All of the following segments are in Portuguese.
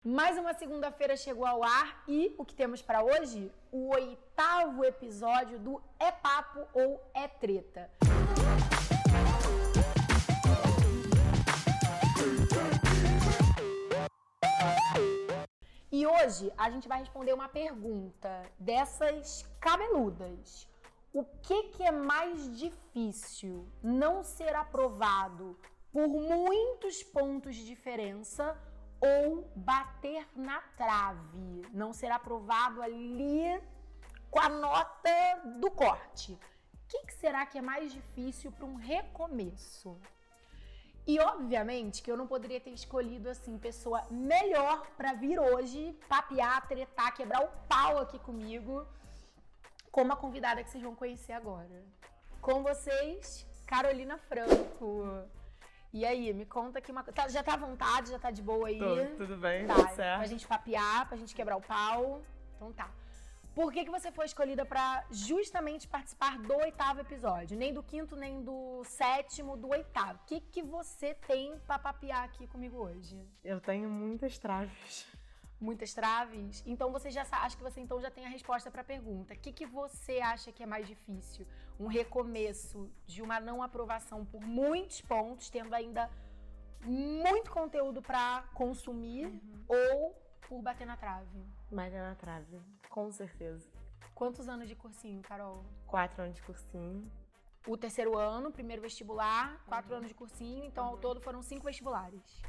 Mais uma segunda-feira chegou ao ar e o que temos para hoje? O 8º episódio do É Papo ou É Treta. E hoje a gente vai responder uma pergunta dessas cabeludas. O que é mais difícil? Não ser aprovado por muitos pontos de diferença ou bater na trave, não ser aprovado ali com a nota do corte? O que será que é mais difícil para um recomeço? E obviamente que eu não poderia ter escolhido assim pessoa melhor para vir hoje papear, tretar, quebrar o pau aqui comigo, como a convidada que vocês vão conhecer agora. Com vocês, Carolina Franco. E aí, me conta aqui uma coisa. Já tá à vontade, já tá de boa aí? Tudo bem, tá, tudo certo. Pra gente papear, pra gente quebrar o pau. Então tá. Por que você foi escolhida pra justamente participar do 8º episódio? Nem do 5º, nem do 7º, do 8º. O que você tem pra papear aqui comigo hoje? Eu tenho muitas traves. Muitas traves? Então você já acho que você então já tem a resposta para a pergunta. O que você acha que é mais difícil? Um recomeço de uma não aprovação por muitos pontos, tendo ainda muito conteúdo para consumir, ou por bater na trave? Bater na trave, com certeza. Quantos anos de cursinho, Carol? 4 anos de cursinho. O 3º ano, primeiro vestibular, 4 anos de cursinho, então ao todo foram 5 vestibulares.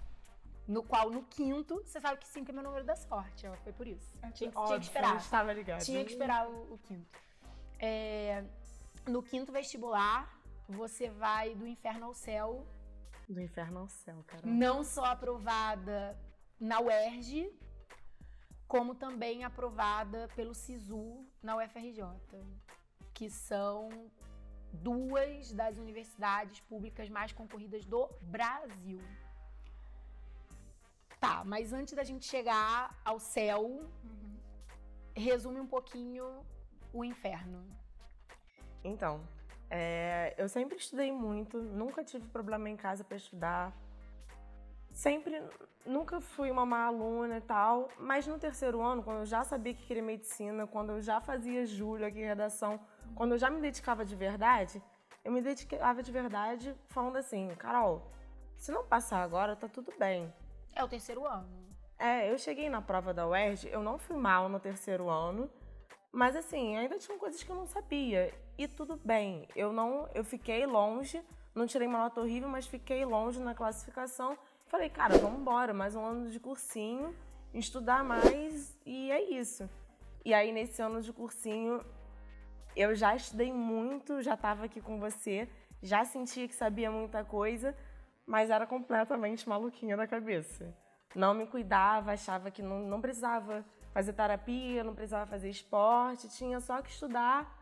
No qual, no 5º, você sabe que 5 é meu número da sorte, ó, foi por isso. Tinha que esperar. Eu estava ligado. Tinha que esperar o 5º. No 5º vestibular, você vai do inferno ao céu. Do inferno ao céu, cara. Não só aprovada na UERJ, como também aprovada pelo SISU na UFRJ, que são 2 das universidades públicas mais concorridas do Brasil. Tá, mas antes da gente chegar ao céu, resume um pouquinho o inferno. Então, eu sempre estudei muito, nunca tive problema em casa para estudar. Nunca fui uma má aluna e tal, mas no 3º ano, quando eu já sabia que queria medicina, quando eu já fazia Júlia aqui em redação, quando eu já me dedicava de verdade, eu me dedicava de verdade falando assim, Carol, se não passar agora, tá tudo bem. É o 3º ano. Eu cheguei na prova da UERJ, eu não fui mal no 3º ano, mas assim, ainda tinham coisas que eu não sabia. E tudo bem, eu fiquei longe, não tirei uma nota horrível, mas fiquei longe na classificação. Falei, cara, vamos embora, mais um ano de cursinho, estudar mais e é isso. E aí, nesse ano de cursinho, eu já estudei muito, já estava aqui com você, já sentia que sabia muita coisa, mas era completamente maluquinha da cabeça. Não me cuidava, achava que não precisava fazer terapia, não precisava fazer esporte, tinha só que estudar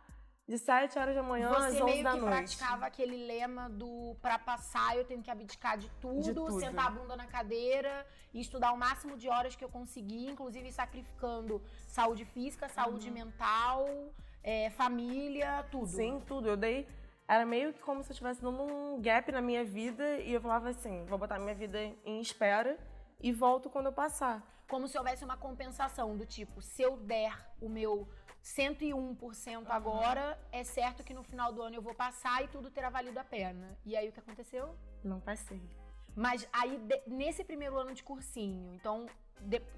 de 7 horas da manhã às 11 da noite. Você meio que praticava aquele lema do pra passar eu tenho que abdicar de tudo, sentar a bunda na cadeira e estudar o máximo de horas que eu conseguir, inclusive sacrificando saúde física, saúde mental, família, tudo. Sim, tudo. Era meio que como se eu estivesse dando um gap na minha vida e eu falava assim, vou botar minha vida em espera e volto quando eu passar. Como se houvesse uma compensação do tipo, se eu der o meu 101% agora, é certo que no final do ano eu vou passar e tudo terá valido a pena. E aí o que aconteceu? Não passei. Mas aí, nesse primeiro ano de cursinho, então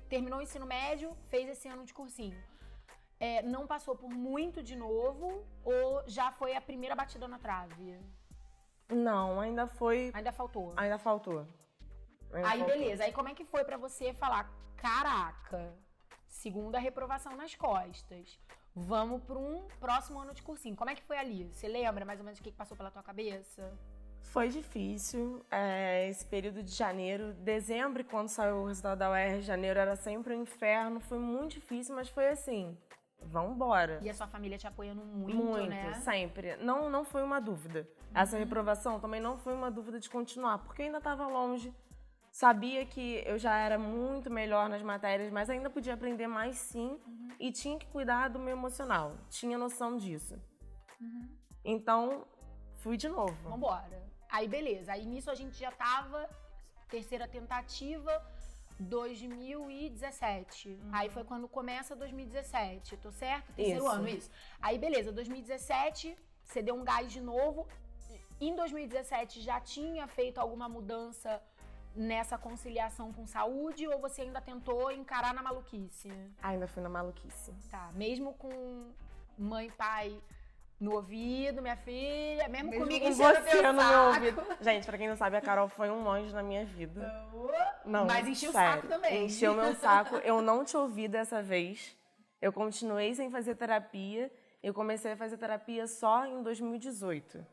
terminou o ensino médio, fez esse ano de cursinho. Não passou por muito de novo ou já foi a primeira batida na trave? Não, ainda foi... Ainda faltou? Ainda faltou. Beleza. Aí como é que foi pra você falar, caraca, segunda reprovação nas costas, vamos para um próximo ano de cursinho. Como é que foi ali? Você lembra mais ou menos o que passou pela tua cabeça? Foi difícil, esse período de janeiro. Dezembro, quando saiu o resultado da UERJ, janeiro era sempre um inferno. Foi muito difícil, mas foi assim, vambora. E a sua família te apoiando muito, né? Muito, sempre. Não foi uma dúvida. Essa reprovação também não foi uma dúvida de continuar, porque eu ainda estava longe. Sabia que eu já era muito melhor nas matérias, mas ainda podia aprender mais sim. E tinha que cuidar do meu emocional. Tinha noção disso. Então, fui de novo. Vambora. Aí beleza, aí nisso a gente já tava, terceira tentativa, 2017. Aí foi quando começa 2017, tô certo? Terceiro ano, isso. Aí, beleza, 2017, você deu um gás de novo. Em 2017, já tinha feito alguma mudança nessa conciliação com saúde ou você ainda tentou encarar na maluquice? Ainda fui na maluquice. Tá, mesmo com mãe e pai no ouvido, minha filha, mesmo comigo com você no meu ouvido. Gente, pra quem não sabe, a Carol foi um anjo na minha vida. Não, mas encheu o sério, saco também. Encheu meu saco. Eu não te ouvi dessa vez. Eu continuei sem fazer terapia. Eu comecei a fazer terapia só em 2018.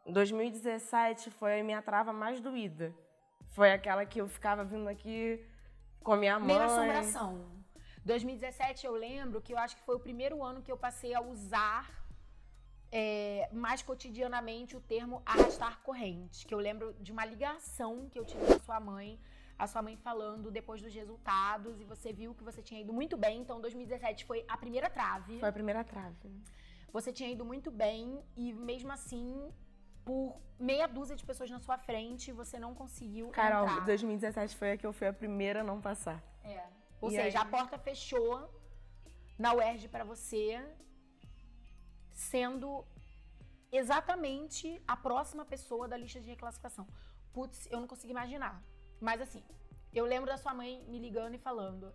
2017 foi a minha trava mais doída. Foi aquela que eu ficava vindo aqui com a minha mãe. Meio assombração. 2017 eu lembro que eu acho que foi o primeiro ano que eu passei a usar mais cotidianamente o termo arrastar corrente. Que eu lembro de uma ligação que eu tive com a sua mãe falando depois dos resultados e você viu que você tinha ido muito bem. Então 2017 foi a primeira trave. Foi a primeira trave. Você tinha ido muito bem e mesmo assim, por meia dúzia de pessoas na sua frente, você não conseguiu Carol, entrar. 2017 foi a que eu fui a primeira a não passar. Ou seja, a porta fechou na UERJ pra você, sendo exatamente a próxima pessoa da lista de reclassificação. Putz, eu não consigo imaginar. Mas assim, eu lembro da sua mãe me ligando e falando,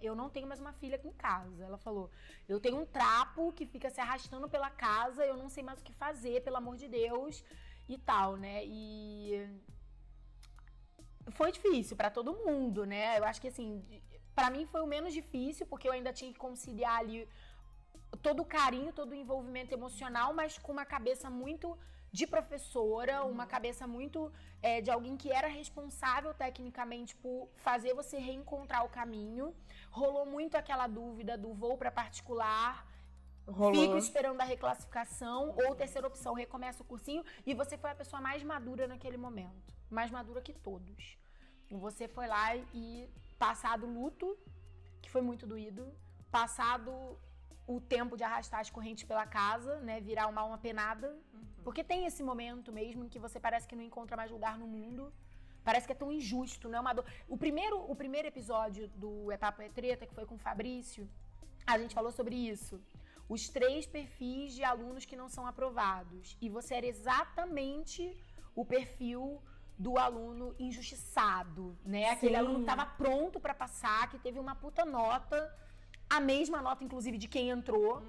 eu não tenho mais uma filha aqui em casa. Ela falou, eu tenho um trapo que fica se arrastando pela casa, eu não sei mais o que fazer, pelo amor de Deus, e tal, né? E foi difícil pra todo mundo, né? Eu acho que assim, pra mim foi o menos difícil, porque eu ainda tinha que conciliar ali todo o carinho, todo o envolvimento emocional, mas com uma cabeça muito de professora, uma cabeça muito de alguém que era responsável tecnicamente por fazer você reencontrar o caminho. Rolou muito aquela dúvida do vou para particular, fico esperando a reclassificação, ou terceira opção, recomeça o cursinho, e você foi a pessoa mais madura naquele momento, mais madura que todos. Você foi lá e passado o luto, que foi muito doído, passado o tempo de arrastar as correntes pela casa, né, virar uma alma penada, porque tem esse momento mesmo em que você parece que não encontra mais lugar no mundo, parece que é tão injusto, não é uma dor. O primeiro episódio do É Papo é Treta, que foi com o Fabrício, a gente falou sobre isso, os 3 perfis de alunos que não são aprovados, e você era exatamente o perfil do aluno injustiçado, né, aquele aluno que estava pronto para passar, que teve uma puta nota, a mesma nota, inclusive, de quem entrou.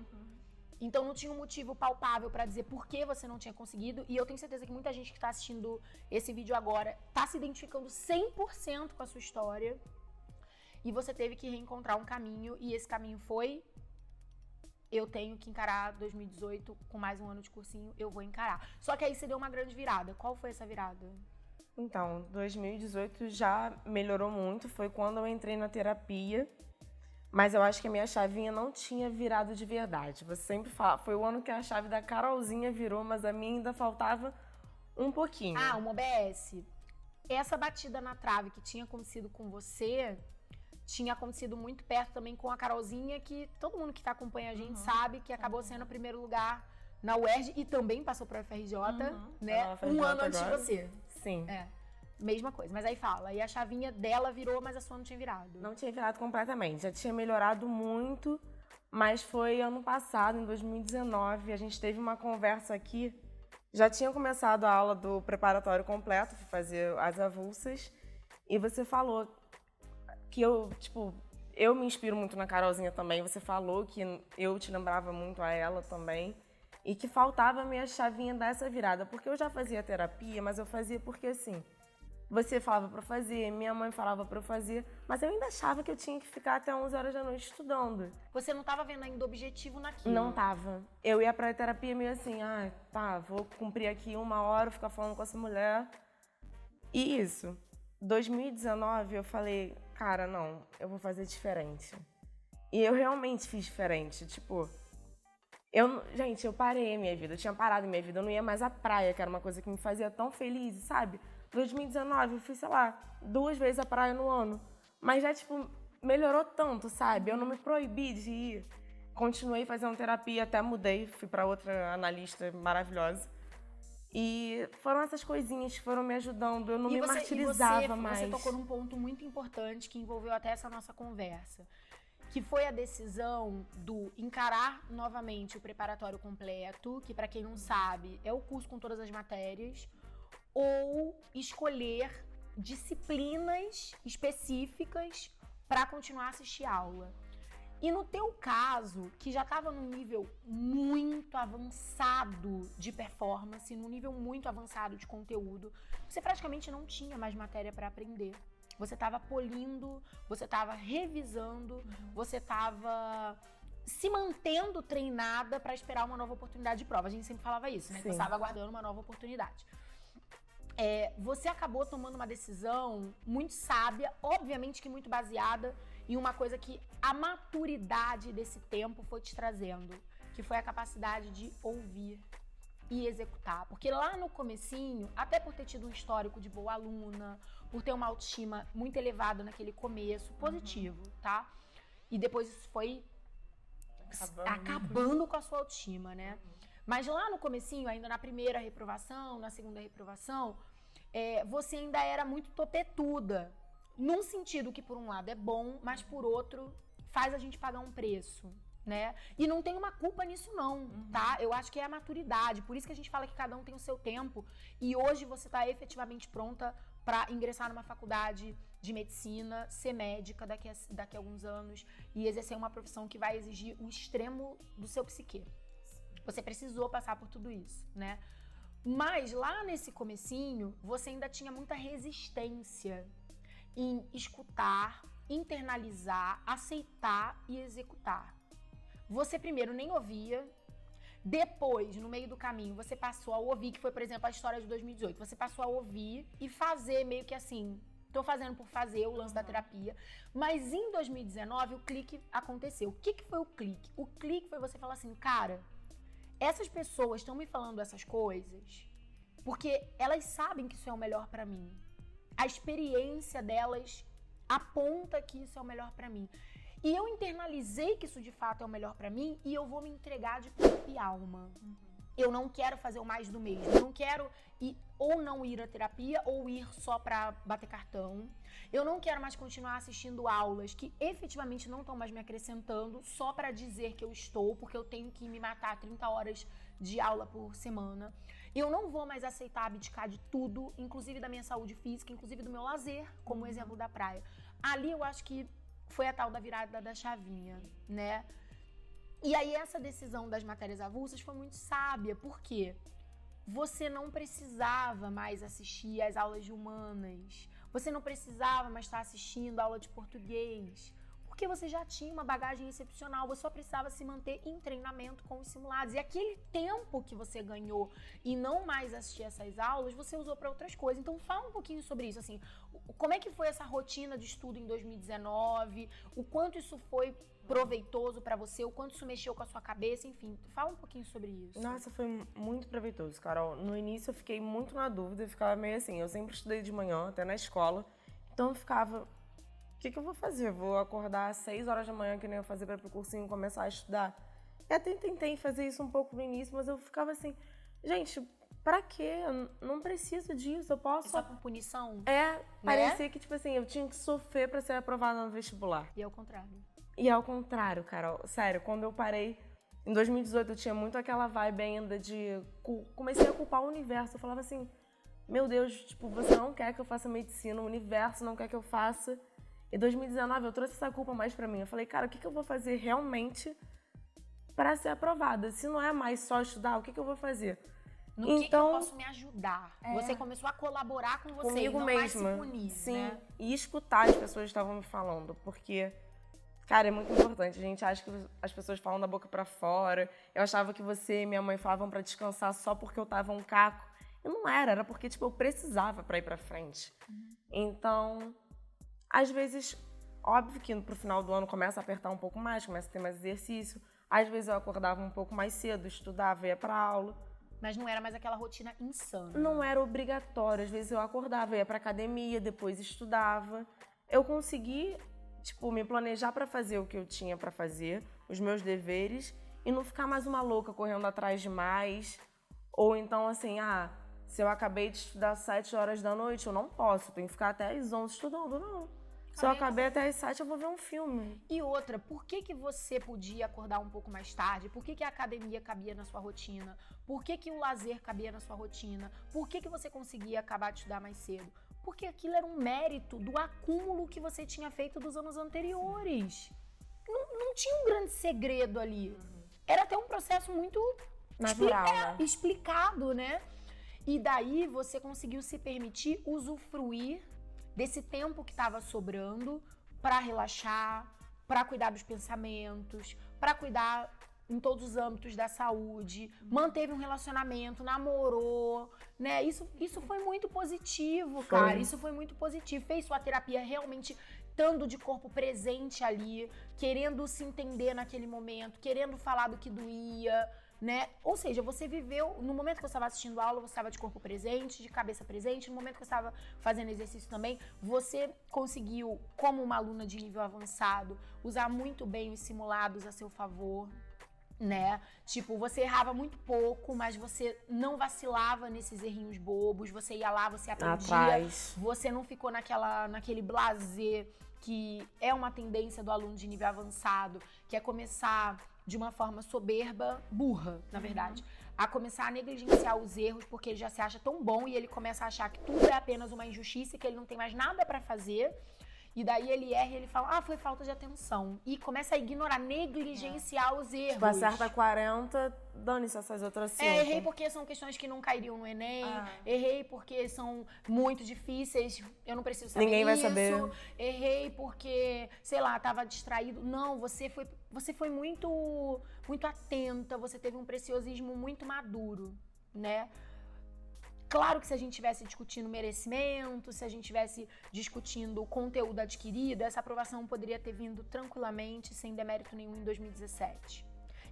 Então, não tinha um motivo palpável pra dizer por que você não tinha conseguido. E eu tenho certeza que muita gente que tá assistindo esse vídeo agora tá se identificando 100% com a sua história. E você teve que reencontrar um caminho. E esse caminho foi... Eu tenho que encarar 2018 com mais um ano de cursinho. Eu vou encarar. Só que aí você deu uma grande virada. Qual foi essa virada? Então, 2018 já melhorou muito. Foi quando eu entrei na terapia. Mas eu acho que a minha chavinha não tinha virado de verdade. Você sempre fala, foi o ano que a chave da Carolzinha virou, mas a minha ainda faltava um pouquinho. Ah, uma OBS. Essa batida na trave que tinha acontecido com você, tinha acontecido muito perto também com a Carolzinha, que todo mundo que acompanha a gente sabe que acabou sendo o primeiro lugar na UERJ e também passou para a UFRJ, né? Um ano antes de você. Sim. Mesma coisa, mas aí fala, e a chavinha dela virou, mas a sua não tinha virado. Não tinha virado completamente, já tinha melhorado muito, mas foi ano passado, em 2019, a gente teve uma conversa aqui, já tinha começado a aula do preparatório completo, fui fazer as avulsas, e você falou que eu me inspiro muito na Carolzinha também, você falou que eu te lembrava muito a ela também, e que faltava a minha chavinha dessa virada, porque eu já fazia terapia, mas eu fazia porque assim... Você falava pra fazer, minha mãe falava pra eu fazer, mas eu ainda achava que eu tinha que ficar até 11 horas da noite estudando. Você não tava vendo ainda objetivo naquilo? Não tava. Eu ia pra terapia meio assim, vou cumprir aqui 1 hora, ficar falando com essa mulher. E isso. 2019 eu falei, cara, não, eu vou fazer diferente. E eu realmente fiz diferente, gente, eu parei a minha vida, eu tinha parado a minha vida, eu não ia mais à praia, que era uma coisa que me fazia tão feliz, sabe? 2019, eu fui, 2 vezes à praia no ano. Mas já, melhorou tanto, sabe? Eu não me proibi de ir. Continuei fazendo terapia, até mudei. Fui pra outra analista maravilhosa. E foram essas coisinhas que foram me ajudando, eu não me E martirizava mais. Você tocou num ponto muito importante que envolveu até essa nossa conversa, que foi a decisão do encarar novamente o preparatório completo, que pra quem não sabe é o curso com todas as matérias, ou escolher disciplinas específicas para continuar a assistir aula. E no teu caso, que já estava num nível muito avançado de performance, num nível muito avançado de conteúdo, você praticamente não tinha mais matéria para aprender. Você estava polindo, você estava revisando, você estava se mantendo treinada para esperar uma nova oportunidade de prova. A gente sempre falava isso, né? Que você estava aguardando uma nova oportunidade. Você acabou tomando uma decisão muito sábia, obviamente que muito baseada em uma coisa que a maturidade desse tempo foi te trazendo, que foi a capacidade de ouvir e executar. Porque lá no comecinho, até por ter tido um histórico de boa aluna, por ter uma autoestima muito elevada naquele começo, positivo, tá? E depois isso foi acabando com a sua autoestima, né? Mas lá no comecinho, ainda na primeira reprovação, na segunda reprovação, você ainda era muito topetuda. Num sentido que por um lado é bom, mas por outro faz a gente pagar um preço, né? E não tem uma culpa nisso não, tá? Eu acho que é a maturidade, por isso que a gente fala que cada um tem o seu tempo e hoje você tá efetivamente pronta para ingressar numa faculdade de medicina, ser médica daqui a alguns anos e exercer uma profissão que vai exigir o extremo do seu psique. Você precisou passar por tudo isso, né? Mas lá nesse comecinho, você ainda tinha muita resistência em escutar, internalizar, aceitar e executar. Você primeiro nem ouvia, depois, no meio do caminho, você passou a ouvir, que foi, por exemplo, a história de 2018, você passou a ouvir e fazer meio que assim, tô fazendo por fazer o lance da terapia, mas em 2019 o clique aconteceu. O que foi o clique? O clique foi você falar assim, cara, essas pessoas estão me falando essas coisas porque elas sabem que isso é o melhor pra mim. A experiência delas aponta que isso é o melhor pra mim. E eu internalizei que isso de fato é o melhor pra mim e eu vou me entregar de corpo e alma. Eu não quero fazer o mais do mesmo. Eu não quero ou não ir à terapia ou ir só pra bater cartão. Eu não quero mais continuar assistindo aulas que efetivamente não estão mais me acrescentando só pra dizer que eu estou, porque eu tenho que me matar 30 horas de aula por semana. Eu não vou mais aceitar abdicar de tudo, inclusive da minha saúde física, inclusive do meu lazer, como o exemplo da praia. Ali eu acho que foi a tal da virada da chavinha, né? E aí essa decisão das matérias avulsas foi muito sábia, porque você não precisava mais assistir às aulas de humanas, você não precisava mais estar assistindo a aula de português, porque você já tinha uma bagagem excepcional, você só precisava se manter em treinamento com os simulados. E aquele tempo que você ganhou e não mais assistir essas aulas, você usou para outras coisas. Então fala um pouquinho sobre isso, assim, como é que foi essa rotina de estudo em 2019, o quanto isso foi proveitoso para você, o quanto isso mexeu com a sua cabeça, enfim, fala um pouquinho sobre isso. Nossa, foi muito proveitoso, Carol. No início eu fiquei muito na dúvida, eu ficava meio assim, eu sempre estudei de manhã, até na escola, então eu ficava, o que eu vou fazer? Vou acordar às 6 horas da manhã, que nem eu fazia para pro cursinho começar a estudar? Eu até tentei fazer isso um pouco no início, mas eu ficava assim, gente, pra quê? Eu não preciso disso, eu posso... Só por punição? Parecia que, tipo assim, eu tinha que sofrer pra ser aprovada no vestibular. E ao contrário. E ao contrário, Carol, sério, quando eu parei, em 2018 eu tinha muito aquela vibe ainda de... Comecei a culpar o universo, eu falava assim, meu Deus, tipo, você não quer que eu faça medicina, o universo não quer que eu faça. Em 2019 eu trouxe essa culpa mais pra mim, eu falei, cara, o que eu vou fazer realmente pra ser aprovada? Se não é mais só estudar, o que eu vou fazer? No que eu posso me ajudar? Você começou a colaborar com você, comigo não mesma. mais se punir, sim, né? E escutar as pessoas que estavam me falando, porque... Cara, é muito importante. A gente acha que as pessoas falam da boca pra fora. Eu achava que você e minha mãe falavam pra descansar só porque eu tava um caco. E não era porque, tipo, eu precisava pra ir pra frente. Então, às vezes, óbvio que pro final do ano começa a apertar um pouco mais, começa a ter mais exercício. Às vezes eu acordava um pouco mais cedo, estudava, ia pra aula. Mas não era mais aquela rotina insana. Não era obrigatório. Às vezes eu acordava, ia pra academia, depois estudava. Eu consegui... Tipo, me planejar pra fazer o que eu tinha pra fazer, os meus deveres, e não ficar mais uma louca correndo atrás de mais, Ou então, assim, se eu acabei de estudar 7 horas da noite, eu não posso, tenho que ficar até às 11 estudando, não. Se eu acabei até às 7, eu vou ver um filme. E outra, por que você podia acordar um pouco mais tarde? Por que a academia cabia na sua rotina? Por que o lazer cabia na sua rotina? Por que você conseguia acabar de estudar mais cedo? Porque aquilo era um mérito do acúmulo que você tinha feito dos anos anteriores. Não tinha um grande segredo ali. Era até um processo muito natural, né? Explicado, né? E daí você conseguiu se permitir usufruir desse tempo que estava sobrando para relaxar, para cuidar dos pensamentos, para cuidar em todos os âmbitos da saúde, manteve um relacionamento, namorou, né? Isso foi muito positivo, cara. Isso foi muito positivo. Fez sua terapia realmente estando de corpo presente ali, querendo se entender naquele momento, querendo falar do que doía, né? Ou seja, você viveu, no momento que você estava assistindo a aula, você estava de corpo presente, de cabeça presente, no momento que você estava fazendo exercício também, você conseguiu, como uma aluna de nível avançado, usar muito bem os simulados a seu favor, né? Tipo, você errava muito pouco, mas você não vacilava nesses errinhos bobos, você ia lá, você aprendia, você não ficou naquele blazer que é uma tendência do aluno de nível avançado, que é começar de uma forma soberba, burra, na verdade, a começar a negligenciar os erros, porque ele já se acha tão bom e ele começa a achar que tudo é apenas uma injustiça e que ele não tem mais nada pra fazer. E daí ele erra e ele fala, foi falta de atenção. E começa a ignorar, negligenciar os erros. Tipo, acerta 40, dane-se essas outras 5. Errei porque são questões que não cairiam no Enem. Errei porque são muito difíceis, eu não preciso saber Ninguém vai saber. Errei porque, sei lá, tava distraído. Não, você foi muito, muito atenta, você teve um preciosismo muito maduro, né? Claro que se a gente estivesse discutindo merecimento, se a gente estivesse discutindo conteúdo adquirido, essa aprovação poderia ter vindo tranquilamente, sem demérito nenhum, em 2017.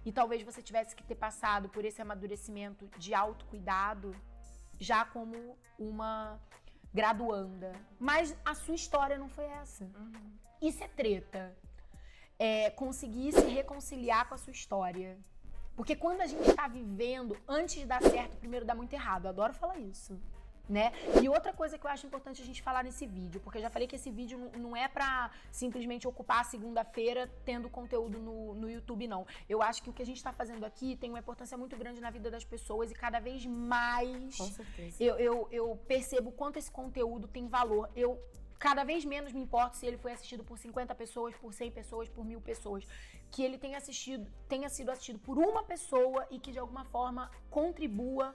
E talvez você tivesse que ter passado por esse amadurecimento de autocuidado já como uma graduanda. Mas a sua história não foi essa. Isso é treta. É conseguir se reconciliar com a sua história. Porque quando a gente tá vivendo, antes de dar certo, primeiro dá muito errado. Eu adoro falar isso, né? E outra coisa que eu acho importante a gente falar nesse vídeo, porque eu já falei que esse vídeo não é pra simplesmente ocupar a segunda-feira tendo conteúdo no YouTube, não. Eu acho que o que a gente tá fazendo aqui tem uma importância muito grande na vida das pessoas e cada vez mais Com certeza. eu percebo quanto esse conteúdo tem valor. Eu cada vez menos me importo se ele foi assistido por 50 pessoas, por 100 pessoas, por 1000 pessoas. Que ele tenha sido assistido por uma pessoa e que de alguma forma contribua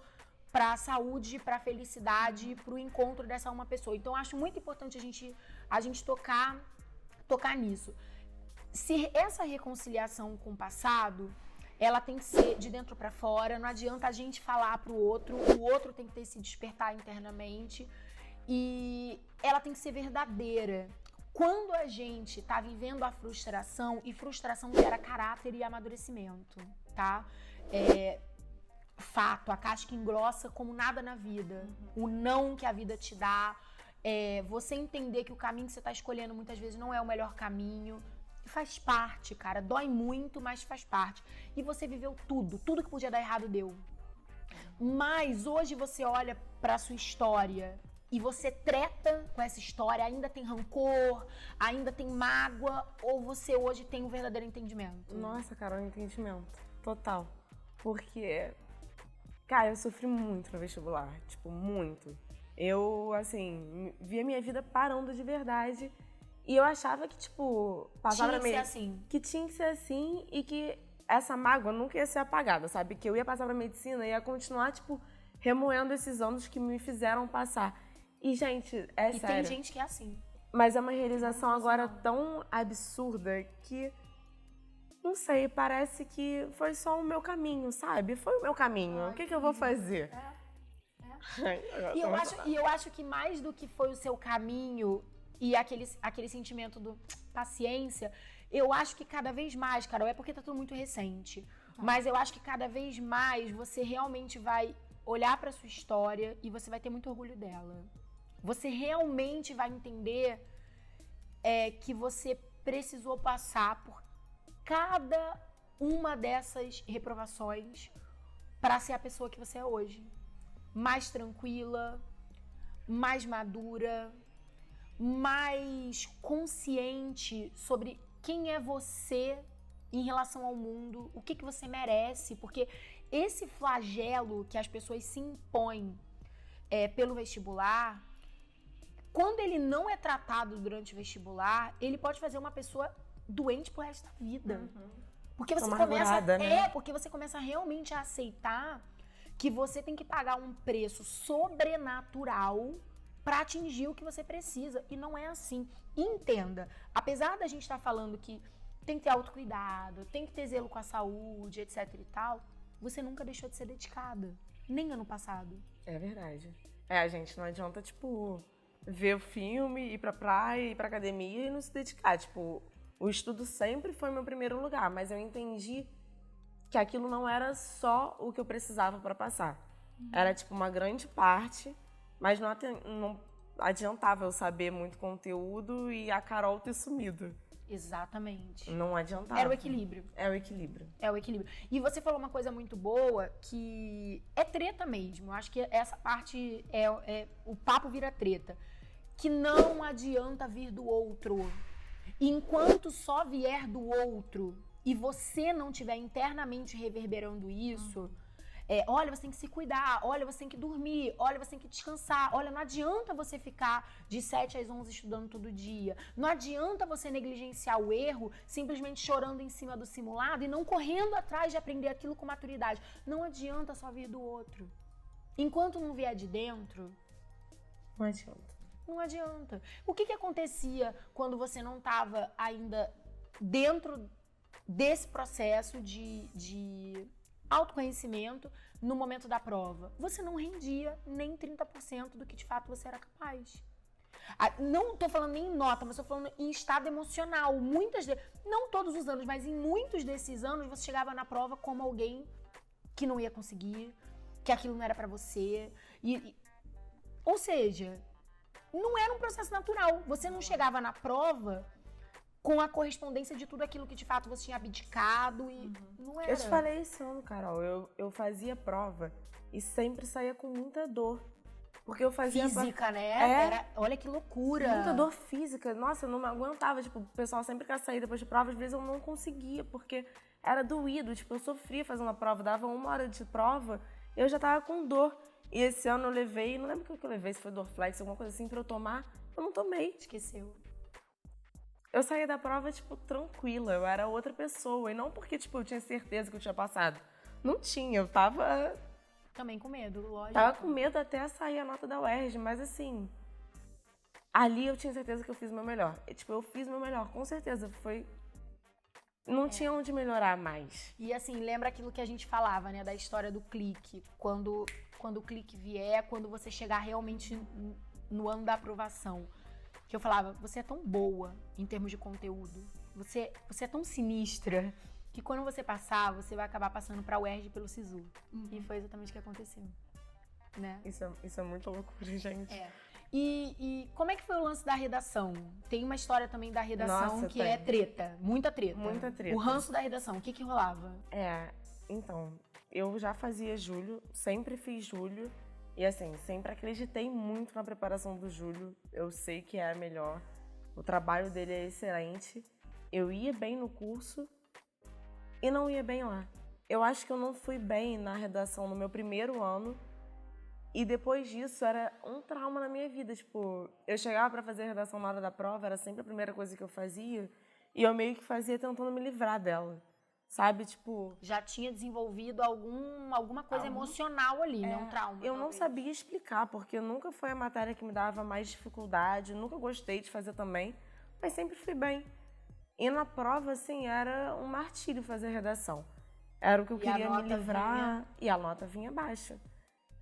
para a saúde, para a felicidade, para o encontro dessa uma pessoa. Então, acho muito importante a gente tocar nisso. Se essa reconciliação com o passado, ela tem que ser de dentro para fora, não adianta a gente falar para o outro tem que ter esse despertar internamente. E ela tem que ser verdadeira. Quando a gente tá vivendo a frustração, e frustração gera caráter e amadurecimento, tá? Fato, a casca engrossa como nada na vida. O não que a vida te dá, você entender que o caminho que você tá escolhendo muitas vezes não é o melhor caminho. Faz parte, cara. Dói muito, mas faz parte. E você viveu tudo que podia dar errado deu. Mas hoje você olha pra sua história e você treta com essa história, ainda tem rancor, ainda tem mágoa, ou você hoje tem um verdadeiro entendimento? Nossa, cara, um entendimento total. Porque, cara, eu sofri muito no vestibular, tipo, muito. Eu, assim, via minha vida parando de verdade e eu achava que, tipo, passava tinha que ser assim. Que tinha que ser assim e que essa mágoa nunca ia ser apagada, sabe? Que eu ia passar pra medicina e ia continuar, tipo, remoendo esses anos que me fizeram passar. E, gente, sério. Tem gente que é assim. Mas é uma realização agora tão absurda que, não sei, parece que foi só o meu caminho, sabe? Foi o meu caminho. O que eu vou fazer? E eu acho que mais do que foi o seu caminho e aquele sentimento do paciência, eu acho que cada vez mais, Carol, é porque tá tudo muito recente, mas eu acho que cada vez mais você realmente vai olhar pra sua história e você vai ter muito orgulho dela. Você realmente vai entender que você precisou passar por cada uma dessas reprovações para ser a pessoa que você é hoje. Mais tranquila, mais madura, mais consciente sobre quem é você em relação ao mundo, o que você merece, porque esse flagelo que as pessoas se impõem pelo vestibular, quando ele não é tratado durante o vestibular, ele pode fazer uma pessoa doente pro resto da vida. Porque você começa, né? Porque você começa realmente a aceitar que você tem que pagar um preço sobrenatural para atingir o que você precisa. E não é assim. Entenda, apesar da gente estar falando que tem que ter autocuidado, tem que ter zelo com a saúde, etc e tal, você nunca deixou de ser dedicada. Nem ano passado. É verdade. A gente não adianta, tipo, ver o filme, ir pra praia, ir pra academia e não se dedicar. Tipo, o estudo sempre foi meu primeiro lugar, mas eu entendi que aquilo não era só o que eu precisava para passar. Era, tipo, uma grande parte, mas não adiantava eu saber muito conteúdo e a Carol ter sumido. Exatamente. Não adiantava. Era o equilíbrio. É o equilíbrio. É o equilíbrio. E você falou uma coisa muito boa, que é treta mesmo. Eu acho que essa parte o papo vira treta. Que não adianta vir do outro. Enquanto só vier do outro e você não estiver internamente reverberando isso, olha, você tem que se cuidar, olha, você tem que dormir, olha, você tem que descansar, olha, não adianta você ficar de 7 às 11 estudando todo dia, não adianta você negligenciar o erro simplesmente chorando em cima do simulado e não correndo atrás de aprender aquilo com maturidade. Não adianta só vir do outro. Enquanto não vier de dentro, não adianta. Não adianta. O que acontecia quando você não estava ainda dentro desse processo de autoconhecimento no momento da prova? Você não rendia nem 30% do que de fato você era capaz. Não estou falando nem em nota, mas estou falando em estado emocional. Não todos os anos, mas em muitos desses anos você chegava na prova como alguém que não ia conseguir, que aquilo não era para você. Ou seja, não era um processo natural. Você não chegava na prova com a correspondência de tudo aquilo que de fato você tinha abdicado e não era. Eu te falei esse ano, Carol, eu fazia prova e sempre saía com muita dor. Porque eu fazia... Física, né? Olha que loucura. Muita dor física. Nossa, eu não me aguentava. Tipo, o pessoal sempre quer sair depois de prova. Às vezes eu não conseguia, porque era doído. Tipo, eu sofria fazendo a prova. Dava 1 hora de prova e eu já tava com dor. E esse ano eu levei, não lembro o que eu levei, se foi Dorflex, alguma coisa assim, pra eu tomar. Eu não tomei. Esqueceu. Eu saí da prova, tipo, tranquila. Eu era outra pessoa. E não porque, tipo, eu tinha certeza que eu tinha passado. Não tinha, eu tava... Também com medo, lógico. Tava com medo até sair a nota da UERJ, mas assim... Ali eu tinha certeza que eu fiz o meu melhor. Tipo, eu fiz o meu melhor, com certeza. Foi... Não tinha onde melhorar mais. E assim, lembra aquilo que a gente falava, né? Da história do clique. Quando o clique vier, quando você chegar realmente no ano da aprovação. Que eu falava, você é tão boa em termos de conteúdo. Você é tão sinistra que quando você passar, você vai acabar passando pra UERJ pelo SISU. E foi exatamente o que aconteceu. Né? Isso é muito loucura, gente. E como é que foi o lance da redação? Tem uma história também da redação. Nossa, que é treta. Muita treta. Muita treta. O ranço da redação. O que rolava? Então, eu já fazia Júlio, sempre fiz Júlio. E assim, sempre acreditei muito na preparação do Júlio. Eu sei que é a melhor. O trabalho dele é excelente. Eu ia bem no curso e não ia bem lá. Eu acho que eu não fui bem na redação no meu primeiro ano. E depois disso, era um trauma na minha vida. Tipo, eu chegava pra fazer redação na hora da prova, era sempre a primeira coisa que eu fazia. E eu meio que fazia tentando me livrar dela. Sabe, tipo... Já tinha desenvolvido alguma coisa emocional ali, né? Um trauma. Eu não sabia explicar, porque nunca foi a matéria que me dava mais dificuldade. Nunca gostei de fazer também, mas sempre fui bem. E na prova, assim, era um martírio fazer redação. Era o que eu queria me livrar. E a nota vinha baixa.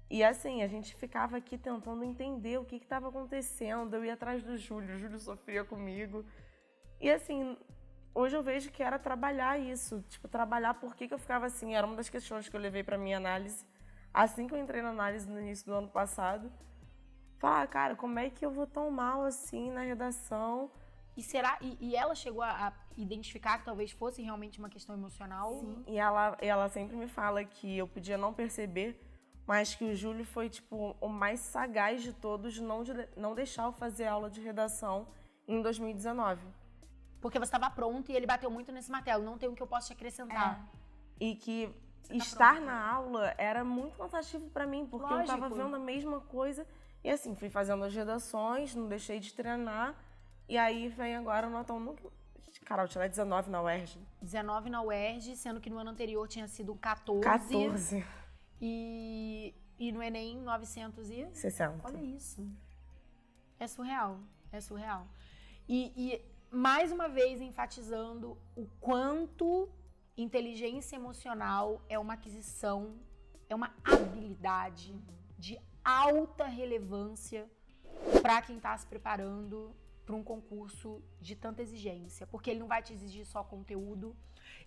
E assim, a gente ficava aqui tentando entender o que estava acontecendo. Eu ia atrás do Júlio, o Júlio sofria comigo. E assim, hoje eu vejo que era trabalhar isso. Tipo, trabalhar por que eu ficava assim. Era uma das questões que eu levei para minha análise. Assim que eu entrei na análise no início do ano passado. Falar, cara, como é que eu vou tão mal assim na redação? E ela chegou a identificar que talvez fosse realmente uma questão emocional? Sim. E ela sempre me fala que eu podia não perceber, mas que o Júlio foi, tipo, o mais sagaz de todos não deixar eu fazer aula de redação em 2019. Porque você estava pronto e ele bateu muito nesse martelo. Não tem o que eu possa te acrescentar. E que estar na aula era muito cansativo pra mim, porque eu tava vendo a mesma coisa. E assim, fui fazendo as redações, não deixei de treinar. E aí vem agora o Natal. Carol, tirar 19 na UERJ. 19 na UERJ, sendo que no ano anterior tinha sido 14. 14. E no Enem 960. Olha isso. É surreal. É surreal. E mais uma vez enfatizando o quanto inteligência emocional é uma aquisição, é uma habilidade de alta relevância para quem está se preparando para um concurso de tanta exigência. Porque ele não vai te exigir só conteúdo,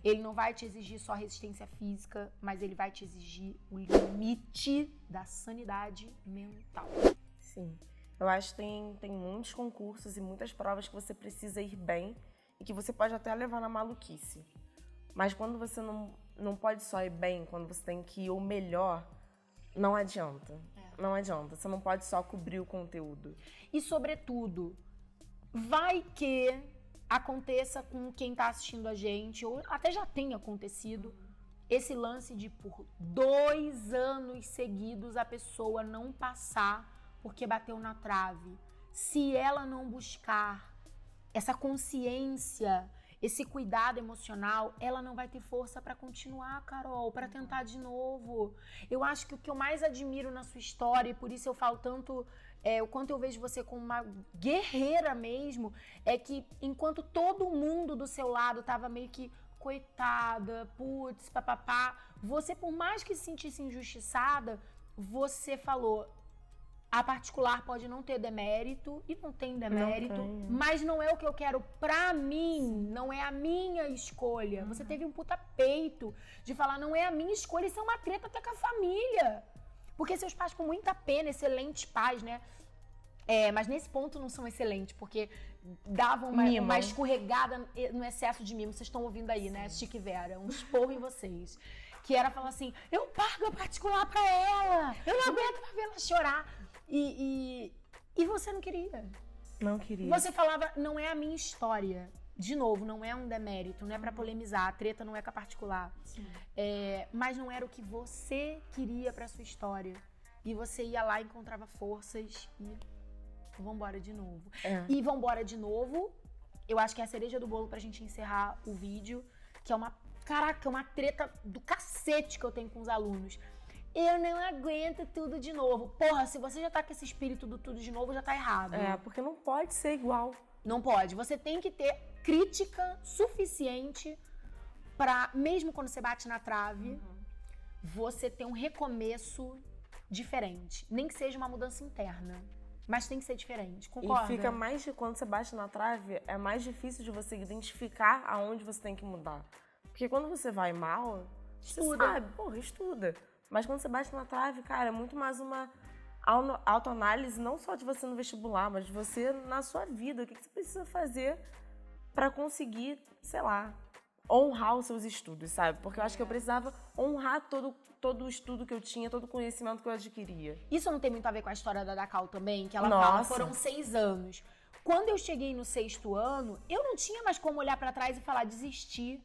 ele não vai te exigir só resistência física, mas ele vai te exigir o limite da sanidade mental. Sim. Eu acho que tem muitos concursos e muitas provas que você precisa ir bem e que você pode até levar na maluquice. Mas quando você não pode só ir bem, quando você tem que ir o melhor, não adianta. Não adianta. Você não pode só cobrir o conteúdo. E, sobretudo, vai que aconteça com quem está assistindo a gente, ou até já tenha acontecido, esse lance de por 2 anos seguidos a pessoa não passar porque bateu na trave. Se ela não buscar essa consciência, esse cuidado emocional, ela não vai ter força para continuar, Carol, para tentar de novo. Eu acho que o que eu mais admiro na sua história, e por isso eu falo tanto, o quanto eu vejo você como uma guerreira mesmo, é que enquanto todo mundo do seu lado tava meio que coitada, putz, papapá, você, por mais que se sentisse injustiçada, você falou: a particular pode não ter demérito, e não tem demérito, mas não é o que eu quero pra mim, não é a minha escolha. Você teve um puta peito de falar: não é a minha escolha, isso é uma treta até com a família. Porque seus pais, com muita pena, excelentes pais, né? Mas nesse ponto não são excelentes, porque davam uma escorregada no excesso de mimo. Vocês estão ouvindo aí, né? Chique Vera, um esporro em vocês. Que era falar assim: eu pago a particular pra ela, eu não aguento pra ver ela chorar. E você não queria. Não queria. Você falava: não é a minha história. De novo, não é um demérito, não é pra polemizar, a treta não é com a particular. Mas não era o que você queria pra sua história. E você ia lá e encontrava forças e vambora de novo. E vambora de novo, eu acho que é a cereja do bolo pra gente encerrar o vídeo, que é uma treta do cacete que eu tenho com os alunos. Eu não aguento tudo de novo. Porra, se você já tá com esse espírito do tudo de novo, já tá errado. Porque não pode ser igual. Não pode. Você tem que ter crítica suficiente pra, mesmo quando você bate na trave, você ter um recomeço diferente. Nem que seja uma mudança interna. Mas tem que ser diferente, concorda? E fica quando você bate na trave, é mais difícil de você identificar aonde você tem que mudar. Porque quando você vai mal, você sabe, estuda. Mas quando você bate na trave, cara, é muito mais uma autoanálise, não só de você no vestibular, mas de você na sua vida. O que você precisa fazer pra conseguir, sei lá, honrar os seus estudos, sabe? Porque eu acho que eu precisava honrar todo o estudo que eu tinha, todo o conhecimento que eu adquiria. Isso não tem muito a ver com a história da Cal também? Que ela Nossa. fala, foram 6 anos. Quando eu cheguei no 6º ano, eu não tinha mais como olhar pra trás e falar: desistir.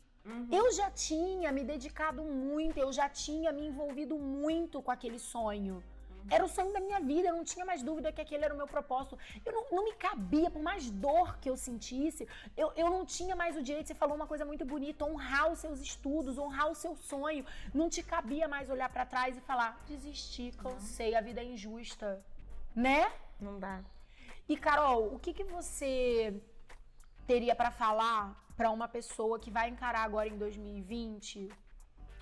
Eu já tinha me dedicado muito, eu já tinha me envolvido muito com aquele sonho. Era o sonho da minha vida, eu não tinha mais dúvida que aquele era o meu propósito. Eu não me cabia, por mais dor que eu sentisse, eu não tinha mais o direito. Você falou uma coisa muito bonita: honrar os seus estudos, honrar o seu sonho. Não te cabia mais olhar pra trás e falar: desisti, cansei, a vida é injusta. Né? Não dá. E, Carol, o que você teria pra falar pra uma pessoa que vai encarar agora em 2020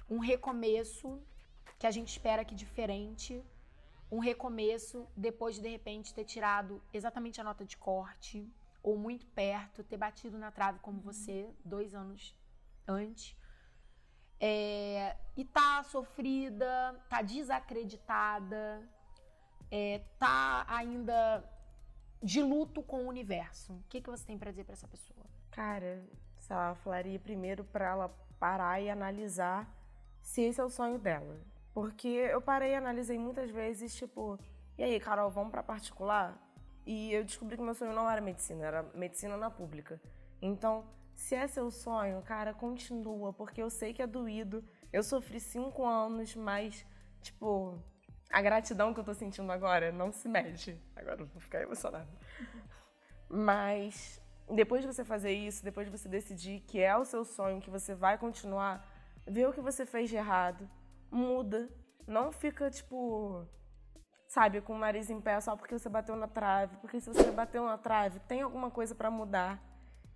um recomeço, que a gente espera que diferente, um recomeço depois de repente ter tirado exatamente a nota de corte, ou muito perto, ter batido na trave como você 2 anos antes, e tá sofrida, tá desacreditada, tá ainda de luto com o universo, o que você tem pra dizer pra essa pessoa? Cara, sei lá, eu falaria primeiro pra ela parar e analisar se esse é o sonho dela. Porque eu parei e analisei muitas vezes, tipo, e aí, Carol, vamos pra particular? E eu descobri que meu sonho não era medicina na pública. Então, se é seu sonho, cara, continua, porque eu sei que é doído. Eu sofri 5 anos, mas, tipo, a gratidão que eu tô sentindo agora não se mede. Agora eu vou ficar emocionada. Mas depois de você fazer isso, depois de você decidir que é o seu sonho, que você vai continuar, vê o que você fez de errado, muda. Não fica, tipo, sabe, com o nariz em pé só porque você bateu na trave. Porque se você bateu na trave, tem alguma coisa pra mudar.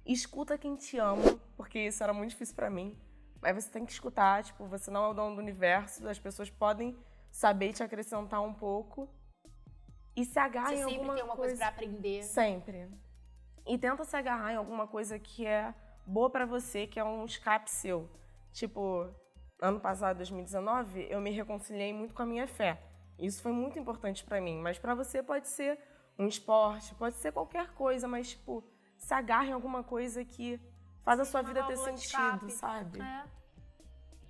Escuta quem te ama, porque isso era muito difícil pra mim. Mas você tem que escutar, tipo, você não é o dono do universo, as pessoas podem saber te acrescentar um pouco. E se agarra em alguma coisa. Você sempre tem uma coisa pra aprender. Sempre. E tenta se agarrar em alguma coisa que é boa pra você, que é um escape seu. Tipo, ano passado, 2019, eu me reconciliei muito com a minha fé. Isso foi muito importante pra mim. Mas pra você pode ser um esporte, pode ser qualquer coisa, mas, tipo, se agarre em alguma coisa que faz a sua vida ter sentido, sabe? É.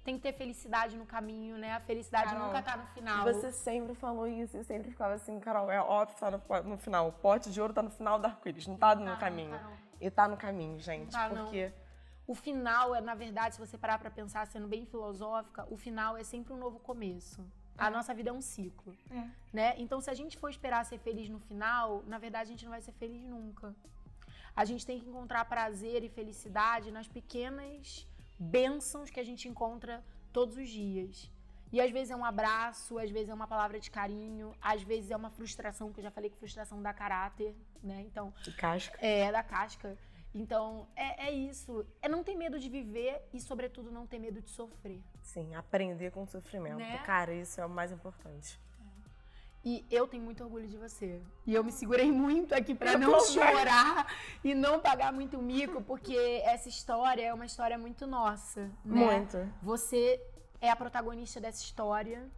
Tem que ter felicidade no caminho, né? A felicidade Carol, nunca tá no final. Você sempre falou isso, eu sempre ficava assim, Carol, é óbvio que tá no final. O pote de ouro tá no final do arco-íris, não tá no caminho. E tá no caminho, gente, porque... O final é, na verdade, se você parar pra pensar, sendo bem filosófica, o final é sempre um novo começo. A nossa vida é um ciclo, né? Então, se a gente for esperar ser feliz no final, na verdade, a gente não vai ser feliz nunca. A gente tem que encontrar prazer e felicidade nas pequenas bênçãos que a gente encontra todos os dias. E às vezes é um abraço, às vezes é uma palavra de carinho, às vezes é uma frustração, que eu já falei que frustração dá caráter, né? Então, de casca. Da casca. Então, é isso. É não ter medo de viver e, sobretudo, não ter medo de sofrer. Sim, aprender com o sofrimento. Né? Cara, isso é o mais importante. E eu tenho muito orgulho de você. E eu me segurei muito aqui pra não chorar e não pagar muito mico, porque essa história é uma história muito nossa, né? Muito. Você é a protagonista dessa história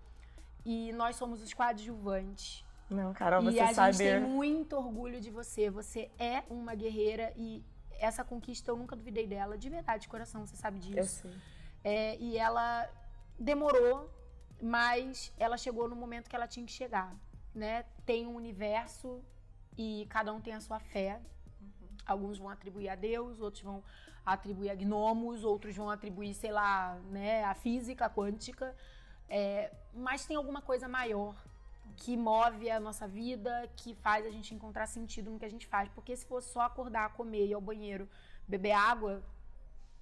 e nós somos os coadjuvantes. Não, Carol, você sabe... E a gente tem muito orgulho de você. Você é uma guerreira e essa conquista eu nunca duvidei dela, de verdade, de coração, você sabe disso. Eu sei. E ela demorou, mas ela chegou no momento que ela tinha que chegar, né? Tem um universo e cada um tem a sua fé. Alguns vão atribuir a Deus, outros vão atribuir a gnomos, outros vão atribuir, sei lá, né, a física quântica. Mas tem alguma coisa maior que move a nossa vida, que faz a gente encontrar sentido no que a gente faz. Porque se fosse só acordar, comer, ir ao banheiro, beber água,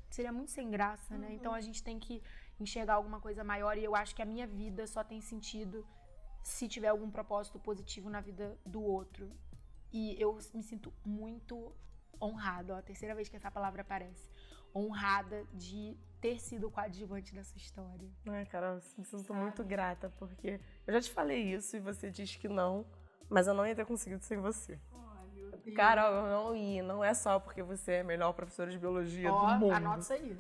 seria muito sem graça, né? Então a gente tem que enxergar alguma coisa maior e eu acho que a minha vida só tem sentido se tiver algum propósito positivo na vida do outro. E eu me sinto muito honrada, ó, a terceira vez que essa palavra aparece, honrada de ter sido o coadjuvante dessa história. Carol, eu me sinto muito grata, porque eu já te falei isso e você diz que não, mas eu não ia ter conseguido sem você. Carol, eu não ia, não é só porque você é a melhor professora de biologia do mundo. Anota isso aí.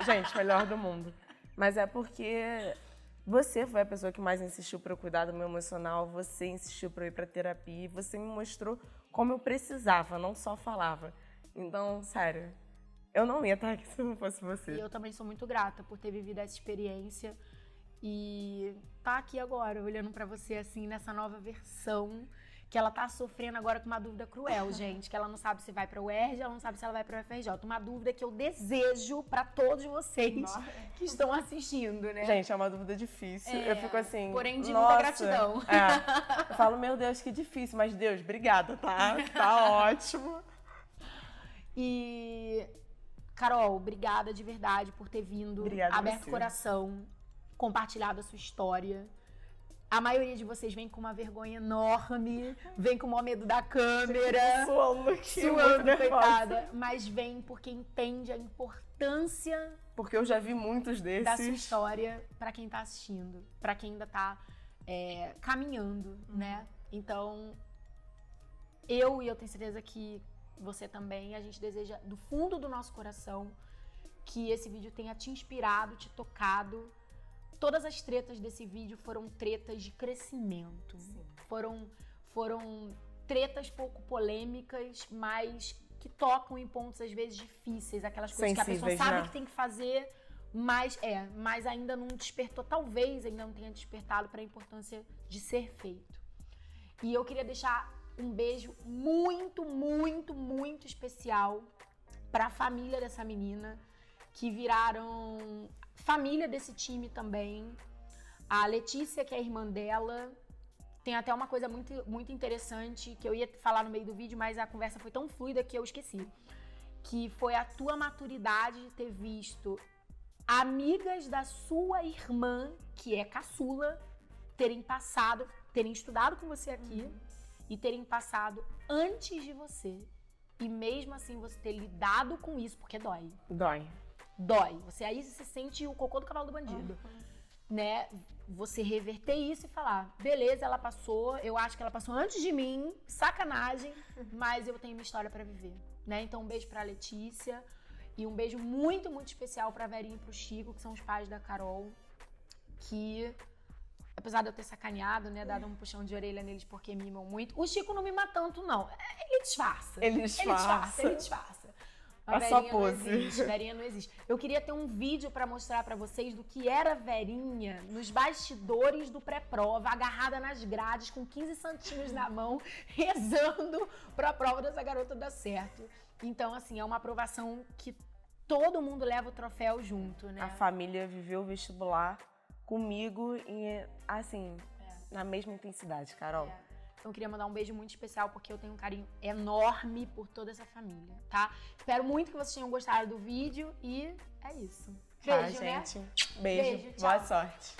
Gente, melhor do mundo. Mas é porque você foi a pessoa que mais insistiu para eu cuidar do meu emocional, você insistiu para eu ir para terapia, você me mostrou como eu precisava, não só falava. Então, sério, eu não ia estar aqui se não fosse você. E eu também sou muito grata por ter vivido essa experiência e tá aqui agora, olhando para você assim, nessa nova versão, que ela tá sofrendo agora com uma dúvida cruel, gente, que ela não sabe se vai pra UERJ, ela não sabe se ela vai pra UFRJ. Uma dúvida que eu desejo pra todos vocês que estão assistindo, né? Gente, é uma dúvida difícil. Eu fico assim, porém de muita gratidão. Eu falo, meu Deus, que difícil, mas Deus, obrigada, tá? Tá ótimo. E, Carol, obrigada de verdade por ter vindo, obrigada aberto o coração, compartilhado a sua história. A maioria de vocês vem com uma vergonha enorme, vem com o maior medo da câmera. Suando aqui, suando, coitada. Mas vem porque entende a importância... Porque eu já vi muitos desses. Da sua história pra quem tá assistindo, pra quem ainda tá caminhando, né? Então, eu tenho certeza que você também, a gente deseja do fundo do nosso coração que esse vídeo tenha te inspirado, te tocado. Todas as tretas desse vídeo foram tretas de crescimento. Sim. Foram tretas pouco polêmicas, mas que tocam em pontos às vezes difíceis, aquelas coisas Sensíveis, que a pessoa sabe né? que tem que fazer, mas ainda não despertou, talvez ainda não tenha despertado para a importância de ser feito. E eu queria deixar um beijo muito, muito, muito especial para a família dessa menina, que viraram família desse time também. A Letícia, que é a irmã dela, tem até uma coisa muito, muito interessante que eu ia falar no meio do vídeo, mas a conversa foi tão fluida que eu esqueci. Que foi a tua maturidade de ter visto amigas da sua irmã, que é caçula, terem estudado com você aqui e terem passado antes de você. E mesmo assim você ter lidado com isso, porque dói. Dói. Você aí se sente o cocô do cavalo do bandido. Né? Você reverter isso e falar, beleza, ela passou, eu acho que ela passou antes de mim, sacanagem, mas eu tenho uma história pra viver, né? Então um beijo pra Letícia e um beijo muito, muito especial pra Verinha e pro Chico, que são os pais da Carol, que apesar de eu ter sacaneado, né, dado um puxão de orelha neles porque mimam muito, o Chico não mima tanto, não. Ele disfarça. Ele disfarça. A Verinha não existe, Verinha não existe. Eu queria ter um vídeo pra mostrar pra vocês do que era Verinha nos bastidores do pré-prova, agarrada nas grades, com 15 santinhos na mão, rezando pra prova dessa garota dar certo. Então, assim, é uma aprovação que todo mundo leva o troféu junto, né? A família viveu o vestibular comigo e, assim, na mesma intensidade, Carol. Então eu queria mandar um beijo muito especial, porque eu tenho um carinho enorme por toda essa família, tá? Espero muito que vocês tenham gostado do vídeo e é isso. Beijo, gente. né? Beijo. Beijo, Boa tchau. sorte.